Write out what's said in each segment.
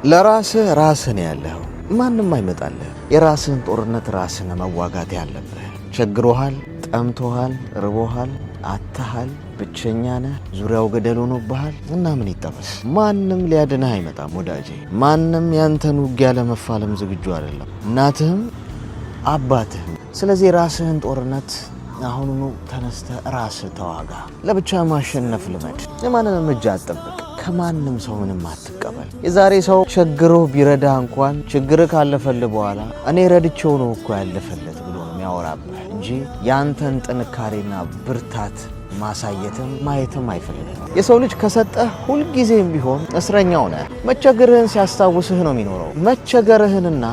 ለራስህ ራስህ ነው ያለው ማንንም አይመጣልህ የራስህን ጦርነት ራስህ ነው መዋጋት ያለብህ ቸግሮሃል ጠምቶሃል ርቦሃል አጥተሃል ብቸኛ ነህ ዙሪያው ገደል ሆኖብሃል እና ምን ይጠበስ ማንንም ሊያድንህ አይመጣም ወዳጄ ማንንም ያንተን ውጊያ ለመፋለም ዝግጁ አይደለም እናትህም አባትህም ስለዚህ ራስህን ጦርነት አሁኑኑ ተነስተ ራስህ ተዋጋ ለብቻ ማሸነፍ ልመድ ለማንንም እጅ አትጠብቅ ከማንም ሰው ምንም አትቀበል የዛሬ ሰው ቸግሮ ቢረዳ እንኳን ችግር ካለፈል በኋላ እኔ ረድቼው ነው እኮ ያለፈለት ብሎ ነው የሚያወራብህ እንጂ ያንተን ጥንካሬና ብርታት ማሳየትም ማየትም አይፈልግም የሰው ልጅ ከሰጠህ ሁሉ ጊዜም ቢሆን እስረኛው ነህ መቸገርህን ሲያስታውስህ ነው የሚኖረው መቸገርህንና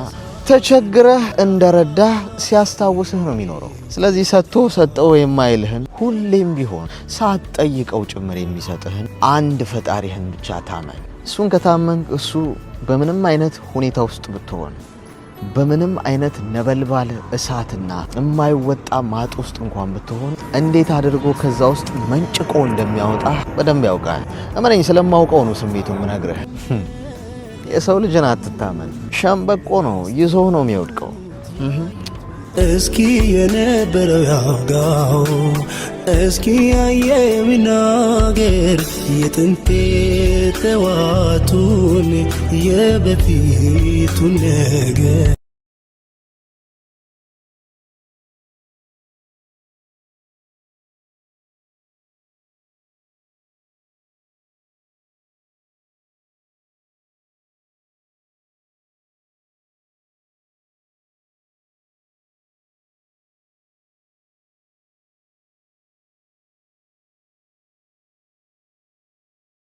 ተቸግረህ እንደረዳህ ሲያስታውስህ ነው የሚኖረው ስለዚህ ሰጠው የማይልህን ሁሌም ቢሆን ሳትጠይቀው ጭምር የሚሰጥህን አንድ ፈጣሪህን ብቻ ታመን እሱን ከታመንክ እሱ በምንም አይነት ሁኔታ ውስጥ ብትሆን በምንም አይነት ነበልባል እሳትና የማይወጣ ማጥ ውስጥ እንኳን ብትሆን እንዴት አድርጎ ከዛ ውስጥ መንጭቆ እንደሚያወጣ በደንብ ያውቃል እመነኝ ስለማውቀው ነው ስሜቱን ምነግርህ የሰው ልጅን አትታመን ሸምበቆ ነው ይዞህ ነው የሚወድቀው እስኪ የነበረው ያጋው እስኪ ያየው ይናገር የጥንቴ ተዋቱን የበፊቱን ነገር